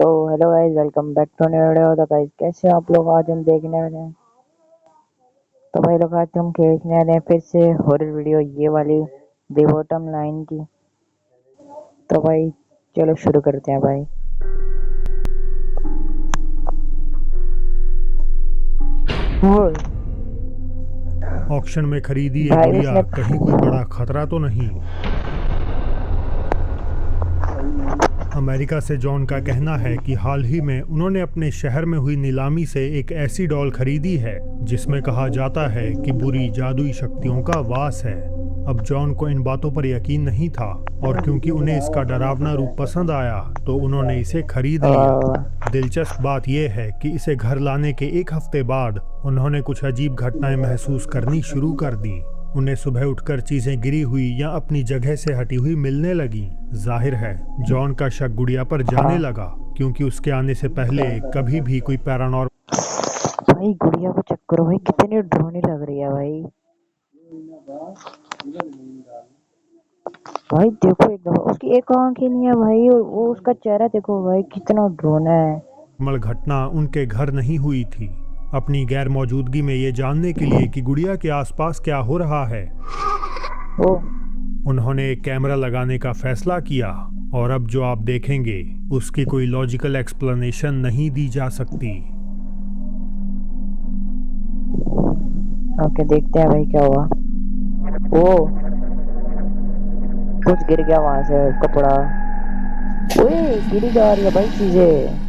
तो hello guys, welcome back to new video. तो guys कैसे हो आप लोग? आज हम देखने वाले हैं। तो भाई लोग आज हम देखने वाले हैं फिर से हॉरर वीडियो, ये वाली द बॉटम लाइन की। तो भाई चलो शुरू करते हैं भाई। ओए ऑक्शन में खरीदी ये भाई गुड़िया इसने कहीं कोई बड़ा खतरा तो नहीं। अमेरिका से जॉन का कहना है कि हाल ही में उन्होंने अपने शहर में हुई नीलामी से एक ऐसी डॉल खरीदी है जिसमें कहा जाता है कि बुरी जादुई शक्तियों का वास है। अब जॉन को इन बातों पर यकीन नहीं था और क्योंकि उन्हें इसका डरावना रूप पसंद आया तो उन्होंने इसे खरीद लिया। दिलचस्प बात यह है कि इसे घर लाने के एक हफ्ते बाद उन्होंने कुछ अजीब घटनाएं महसूस करनी शुरू कर दी। उन्हें सुबह उठकर चीजें गिरी हुई या अपनी जगह से हटी हुई मिलने लगी। जाहिर है जॉन का शक गुड़िया पर जाने लगा क्योंकि उसके आने से पहले कभी भी कोई पैरानॉर्मल भाई गुड़िया को चेक करो भाई, कितनी डरावनी लग रही है भाई। भाई देखो एकदम उसकी एक आंख ही नहीं है भाई, और वो उसका चेहरा देखो भाई, कितना डरावना है। घटना उनके घर नहीं हुई थी। अपनी गैर मौजूदगी में ये जानने के लिए कि गुड़िया के आसपास क्या हो रहा है, ओ उन्होंने एक कैमरा लगाने का फैसला किया। और अब जो आप देखेंगे उसकी कोई लॉजिकल एक्सप्लेनेशन नहीं दी जा सकती। ओके, देखते हैं भाई क्या हुआ। ओ कुछ गिर गया वहां से कपड़ा। ओए गिरी जा रही है भाई चीजें।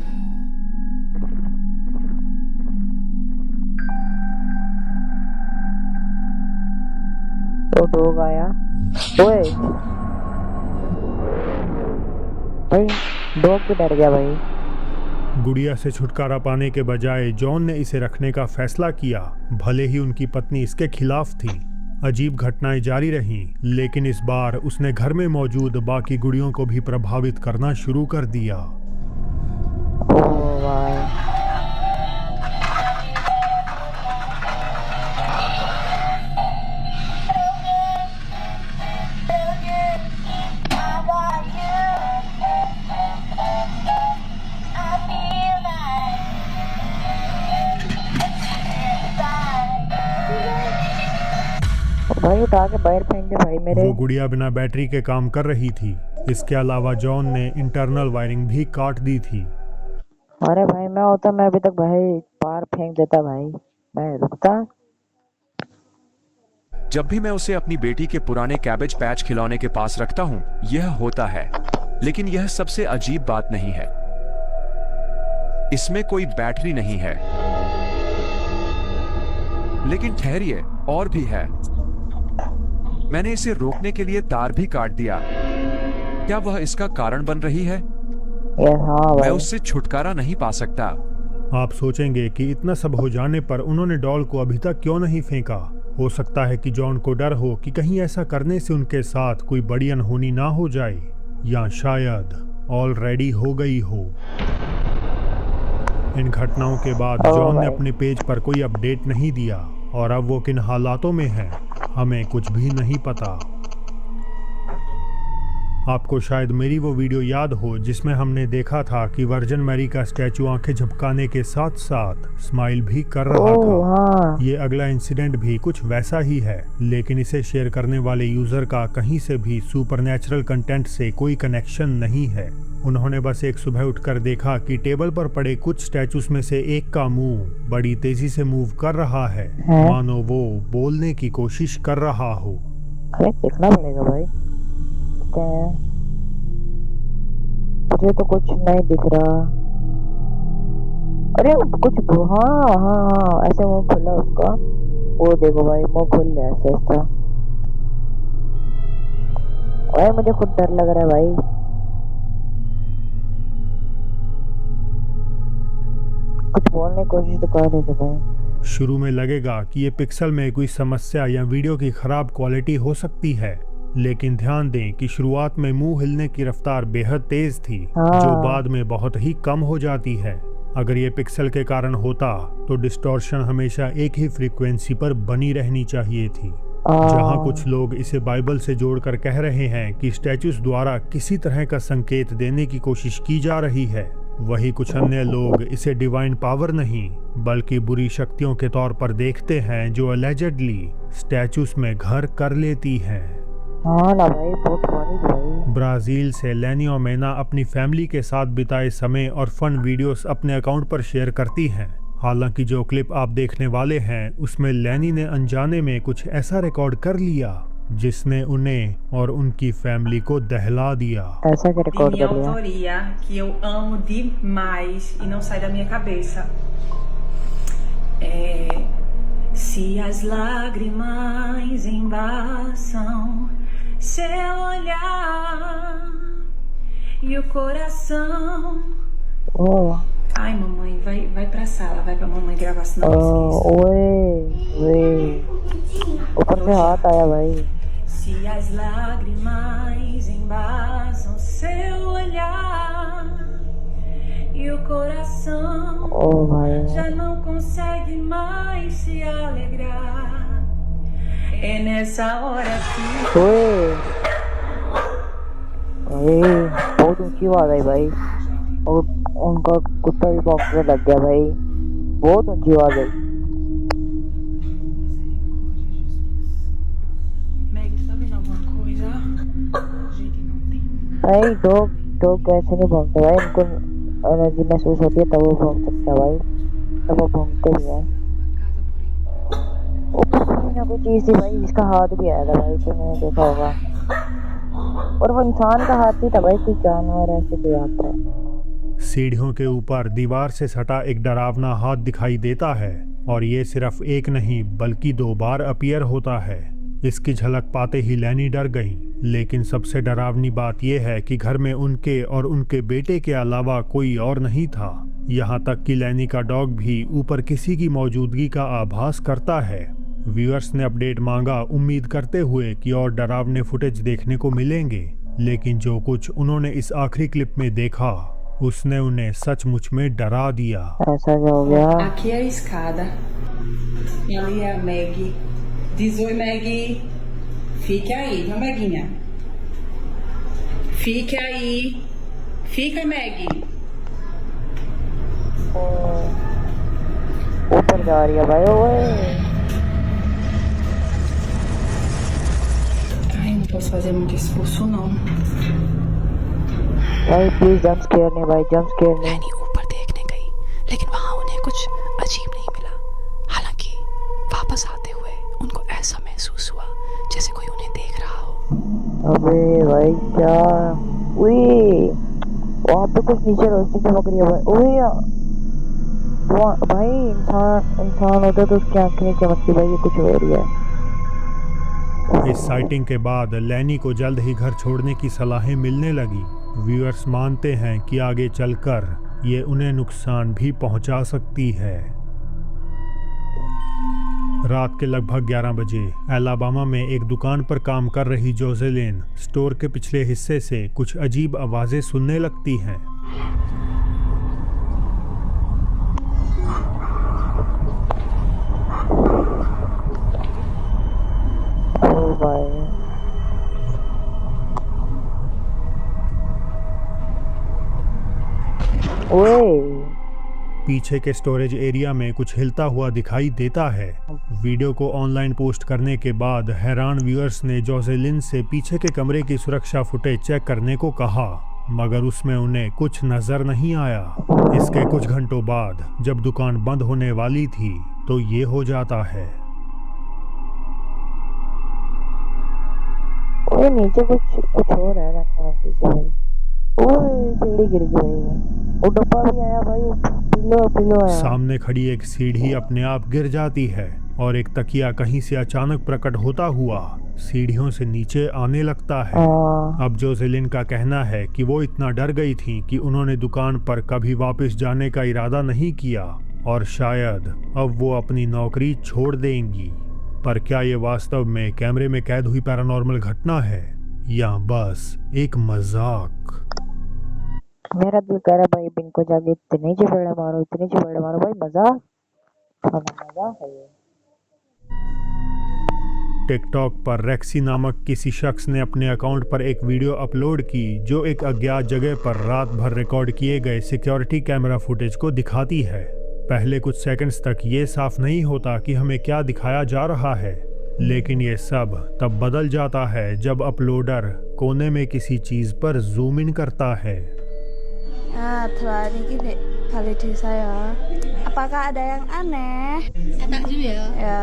तो डॉग आया। ओए भाई डॉग भी डर गया भाई। गुड़िया से छुटकारा पाने के बजाय जॉन ने इसे रखने का फैसला किया, भले ही उनकी पत्नी इसके खिलाफ थी। अजीब घटनाएं जारी रहीं, लेकिन इस बार उसने घर में मौजूद बाकी गुड़ियों को भी प्रभावित करना शुरू कर दिया। ओ भाई भाई उठा के बाहर फेंक दे भाई मेरे। वो गुड़िया बिना बैटरी के काम कर रही थी। इसके अलावा जॉन ने इंटरनल वायरिंग भी काट दी थी। अरे भाई मैं होता, मैं अभी तक भाई बाहर फेंक देता भाई, मैं रुकता। जब भी मैं उसे अपनी बेटी के पुराने कैबेज पैच खिलौने के पास रखता हूं, यह होता है। लेकिन यह सबसे अजीब बात नहीं है। इसमें कोई बैटरी नहीं है। लेकिन ठहरिए, और भी है। मैंने इसे रोकने के लिए तार भी काट दिया। क्या वह इसका कारण बन रही है? हाँ मैं भाई। उससे छुटकारा नहीं पा सकता। आप सोचेंगे कि इतना सब हो जाने पर उन्होंने डॉल को अभी तक क्यों नहीं फेंका। हो सकता है कि जॉन को डर हो कि कहीं ऐसा करने से उनके साथ कोई बड़ी अनहोनी ना हो जाए, या शायद ऑलरेडी हो गई हो। इन घटनाओं के बाद जॉन ने अपने पेज पर कोई अपडेट नहीं दिया और अब वो किन हालातों में है हमें कुछ भी नहीं पता। आपको शायद मेरी वो वीडियो याद हो जिसमें हमने देखा था कि वर्जिन मैरी का स्टैचू आंखें झपकाने के साथ साथ स्माइल भी कर रहा था। हाँ। ये अगला इंसिडेंट भी कुछ वैसा ही है, लेकिन इसे शेयर करने वाले यूजर का कहीं से भी सुपरनैचुरल कंटेंट से कोई कनेक्शन नहीं है। उन्होंने बस एक सुबह उठकर देखा कि टेबल पर पड़े कुछ स्टैचूज में से एक का मुंह बड़ी तेजी से मूव कर रहा है, मानो वो बोलने की कोशिश कर रहा हो। अरे देखना पड़ेगा भाई। मुझे तो कुछ नहीं दिख रहा। अरे कुछ हाँ हाँ हाँ, ऐसे मुंह खुला उसका। वो देखो भाई मुंह खुल गया ऐसे ऐसा। भाई मुझे खुद डर लग रहा है भाई। कुछ बोलने की कोशिश तो कर रहे थे भाई। शुरू में लगेगा कि ये पिक्सल में कोई समस्या या वीडियो की खराब क्वालिटी हो सकती है, लेकिन ध्यान दें कि शुरुआत में मुंह हिलने की रफ्तार बेहद तेज थी, जो बाद में बहुत ही कम हो जाती है। अगर ये पिक्सल के कारण होता तो डिस्टॉर्शन हमेशा एक ही फ्रीक्वेंसी पर बनी रहनी चाहिए थी। जहां कुछ लोग इसे बाइबल से जोड़कर कह रहे हैं कि स्टैचूज द्वारा किसी तरह का संकेत देने की कोशिश की जा रही है, वही कुछ अन्य लोग इसे डिवाइन पावर नहीं बल्कि बुरी शक्तियों के तौर पर देखते हैं जो अलेजेडली स्टैचूस में घर कर लेती हैं। हाँ ना भाई, बहुत पुरानी थी भाई। ब्राजील से लैनी ओमेना अपनी फैमिली के साथ बिताए समय और फन वीडियोस अपने अकाउंट पर शेयर करती हैं। हालांकि जो क्लिप आप देखने वाले हैं उसमें लैनी ने अनजाने में कुछ ऐसा रिकॉर्ड कर लिया जिसने उन्हें और उनकी फैमिली को दहला दिया। ऐसा क्या de रिकॉर्ड minha कर लिया? autoria, que eu amo demais e não sai da minha cabeça. Se as lágrimas embaçam seu olhar e o coração. ओह Ai, mamãe, vai pra sala, vai pra mamãe gravar, senão eu esqueço. ओए ऊपर से हाथ आया भाई। Se as lágrimas embaçam seu olhar e o coração ओ भाई já não consegue mais se alegrar. É nessa hora que ओए भाई बहुत ऊंची आवाज आई भाई, और उनका कुत्ता भी भौंकने लग गया भाई, बहुत ऊंची आवाज आई। Meg, tu tá vendo alguma coisa? Gente, não tem nada. भाई डॉग कैसे नहीं भौंकते भाई, उनको एनर्जी महसूस होती है तब वो भौंक सकता है भाई, तब वो भौंकते भी हैं। ऊपर से कोई ना कोई चीज थी भाई जिसका हाथ भी आया था भाई, तुमने देखा होगा, और वो इंसान का हाथ ही था भाई, कोई जानवर ऐसे कोई हाथ था। सीढ़ियों के ऊपर दीवार से सटा एक डरावना हाथ दिखाई देता है और ये सिर्फ एक नहीं बल्कि 2 बार अपीयर होता है। इसकी झलक पाते ही लैनी डर गई, लेकिन सबसे डरावनी बात यह है कि घर में उनके और उनके बेटे के अलावा कोई और नहीं था। यहाँ तक कि लैनी का डॉग भी ऊपर किसी की मौजूदगी का आभास करता है। व्यूअर्स ने अपडेट मांगा, उम्मीद करते हुए कि और डरावने फुटेज देखने को मिलेंगे, लेकिन जो कुछ उन्होंने इस आखिरी क्लिप में देखा उसने उन्हें सचमुच में डरा दिया। ऐसा क्या हो गया? Aqui é a escada. E ali é a Meg. Diz oi, Meg. Fique aí, viu, Meguinha? Fique aí. Fica, Meg. ऊपर जा रही है भाई। ओए Ai, não posso fazer muito esforço, não. भाई प्लीज जंप स्केयर नहीं भाई, जंप स्केयर नहीं। लैनी ऊपर देखने गई, लेकिन वहां उन्हें कुछ अजीब नहीं मिला। हालांकि वापस आते हुए उनको ऐसा महसूस हुआ जैसे कोई उन्हें देख रहा हो। अबे भाई क्या, उई वहाँ पे कुछ नीचे रोशनी चमक रही है भाई। उई भाई इंसान होता तो उसकी आंखें नहीं चमकती भाई, ये कुछ हो रही है। इस साइटिंग के बाद लैनी को जल्द ही घर छोड़ने की सलाहें मिलने लगी। व्यूअर्स मानते हैं कि आगे चलकर ये उन्हें नुकसान भी पहुंचा सकती है। रात के लगभग 11 बजे अलाबामा में एक दुकान पर काम कर रही जोसेलिन स्टोर के पिछले हिस्से से कुछ अजीब आवाजें सुनने लगती हैं। ओ भाई ओए पीछे के स्टोरेज एरिया में कुछ हिलता हुआ दिखाई देता है। वीडियो को ऑनलाइन पोस्ट करने के बाद हैरान व्यूअर्स ने जोसेलिन से पीछे के कमरे की सुरक्षा फुटेज चेक करने को कहा, मगर उसमें उन्हें कुछ नजर नहीं आया। इसके कुछ घंटों बाद जब दुकान बंद होने वाली थी तो ये हो जाता है। ओए नीचे कुछ हो रहा है रंग भाई। ओए सीढ़ी गिर गई भाई, वो डब्बा भी आया भाई, पिलो आया। सामने खड़ी एक सीढ़ी अपने आप गिर जाती है और एक तकिया कहीं से अचानक प्रकट होता हुआ सीढ़ियों से नीचे आने लगता है। अब जोसेलिन का कहना है कि वो इतना डर गई थी कि उन्होंने दुकान पर कभी वापस जाने का इरादा नहीं किया और शायद अब वो अपनी नौकरी छोड़ देंगी। पर क्या ये वास्तव में कैमरे में कैद हुई पैरानॉर्मल घटना है या बस एक मजाक? मेरा दिल कह रहा है भाई बिन को जाके इतने चपेड़े मारो भाई, मजाक है ये। टिकटॉक पर रेक्सी नामक किसी शख्स ने अपने अकाउंट पर एक वीडियो अपलोड की जो एक अज्ञात जगह पर रात भर रिकॉर्ड किए गए सिक्योरिटी कैमरा फुटेज को दिखाती है। पहले कुछ सेकंड्स तक ये साफ नहीं होता कि हमें क्या दिखाया जा रहा है, लेकिन ये सब तब बदल जाता है जब अपलोडर कोने में किसी चीज पर जूम इन करता है। Telah ini kali saya. Apakah ada yang aneh? Takjub ya? Ya.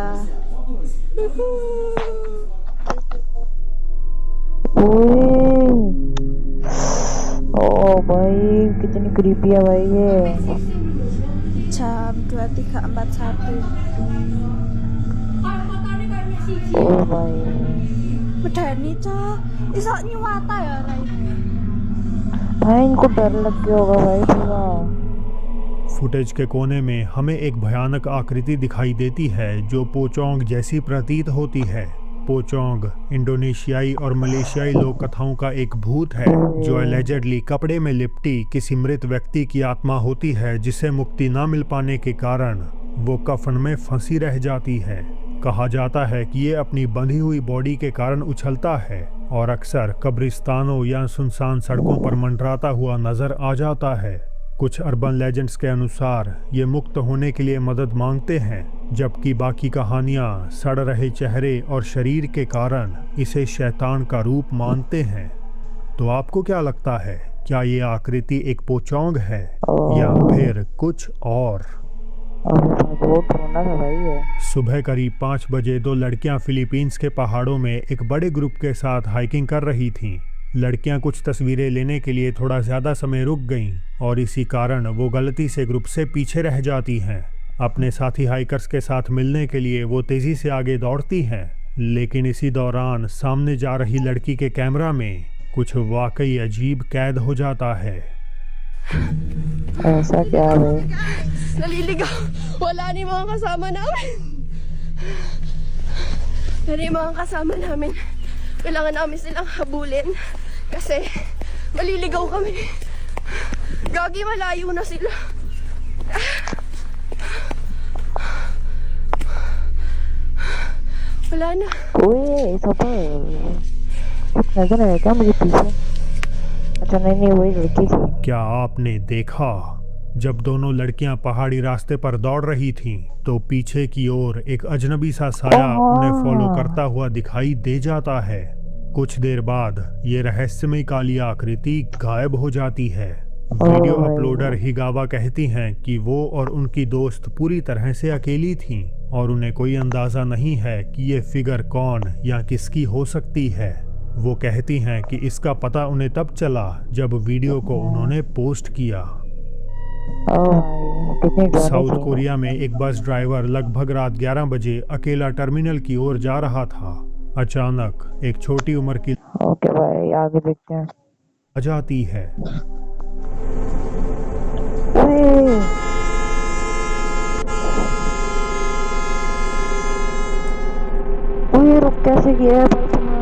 ओ भाई कितनी क्रीपी है भाई ये। Jam 23.41. ओ भाई Medani cah. Iso nyuwata ya Rai. भाई इनको डर लग गया होगा भाई पूरा। फुटेज के कोने में हमें एक भयानक आकृति दिखाई देती है जो पोचोंग जैसी प्रतीत होती है। पोचोंग इंडोनेशियाई और मलेशियाई लोक कथाओं का एक भूत है जो एलिजेडली कपड़े में लिपटी किसी मृत व्यक्ति की आत्मा होती है जिसे मुक्ति न मिल पाने के कारण वो कफन में फंसी रह जाती है। कहा जाता है कि ये अपनी बंधी हुई बॉडी के कारण उछलता है और अक्सर कब्रिस्तानों या सुनसान सड़कों पर मंडराता हुआ नजर आ जाता है। कुछ अर्बन लेजेंड्स के अनुसार ये मुक्त होने के लिए मदद मांगते हैं, जबकि बाकी कहानियाँ सड़ रहे चेहरे और शरीर के कारण इसे शैतान का रूप मानते हैं। तो आपको क्या लगता है, क्या ये आकृति एक पोचोंग है या फिर कुछ और? बहुत रोना था भाई ये। सुबह करीब 5 बजे दो लड़कियां फिलीपींस के पहाड़ों में एक बड़े ग्रुप के साथ हाइकिंग कर रही थीं। लड़कियां कुछ तस्वीरें लेने के लिए थोड़ा ज़्यादा समय रुक गईं और इसी कारण वो गलती से ग्रुप से पीछे रह जाती हैं। अपने साथी हाइकर्स के साथ मिलने के लिए वो तेज़ी से आगे दौड़ती हैं, लेकिन इसी दौरान सामने जा रही लड़की के कैमरा में कुछ वाकई अजीब कैद हो जाता है। ऐसा क्या है? Naliligaw. Wala ni mga kasama namin. Pero yung mga kasama namin, kailangan namin silang habulin kasi maliligaw kami. Gagi, malayo na sila. Wala na. ओए सब कुछ नजर आया क्या मुझे पीछे? अच्छा नहीं वही लड़की थी। क्या आपने देखा जब दोनों लड़कियां पहाड़ी रास्ते पर दौड़ रही थीं तो पीछे की ओर एक अजनबी सा साया उन्हें फॉलो करता हुआ दिखाई दे जाता है। कुछ देर बाद ये रहस्यमय काली आकृति गायब हो जाती है। वीडियो अपलोडर हिगावा कहती हैं कि वो और उनकी दोस्त पूरी तरह से अकेली थीं और उन्हें कोई अंदाजा नहीं है कि ये फिगर कौन या किसकी हो सकती है। वो कहती हैं कि इसका पता उन्हें तब चला जब वीडियो को उन्होंने पोस्ट किया। साउथ कोरिया में एक बस ड्राइवर लगभग रात 11 बजे अकेला टर्मिनल की ओर जा रहा था। अचानक एक छोटी उम्र की ओके भाई आगे देखते हैं। आ जाती है। ओए रुक कैसे गया भाई तुम्हारा?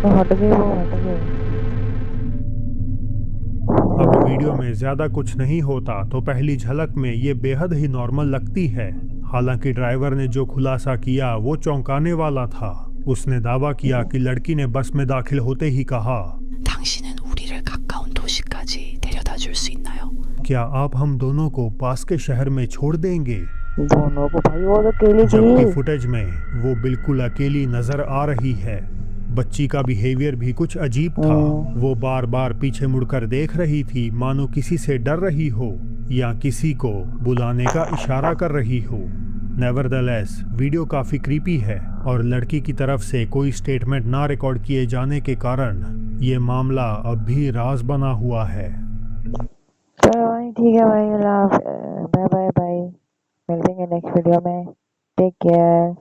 हट गए वो हट गए। अब वीडियो में ज्यादा कुछ नहीं होता तो पहली झलक में ये बेहद ही नॉर्मल लगती है। हालांकि ड्राइवर ने जो खुलासा किया वो चौंकाने वाला था। उसने दावा किया कि लड़की ने बस में दाखिल होते ही कहा, 당신은 우리를 가까운 도시까지 데려다 줄 수 있나요? क्या आप हम दोनों को पास के शहर में छोड़ देंगे? दोनों को भाई वो तो अकेली जबकि थी। फुटेज में वो बिल्कुल अकेली नजर आ रही है। बच्ची का बिहेवियर भी कुछ अजीब था। वो बार बार पीछे मुड़कर देख रही थी, मानो किसी से डर रही हो या किसी को बुलाने का इशारा कर रही हो। नेवरदलेस वीडियो काफी क्रीपी है और लड़की की तरफ से कोई स्टेटमेंट ना रिकॉर्ड किए जाने के कारण ये मामला अब भी राज बना हुआ है। चलो भाई ठीक है भाई, बाय बाय बाय, मिलते हैं नेक्स्ट वीडियो में। Take care.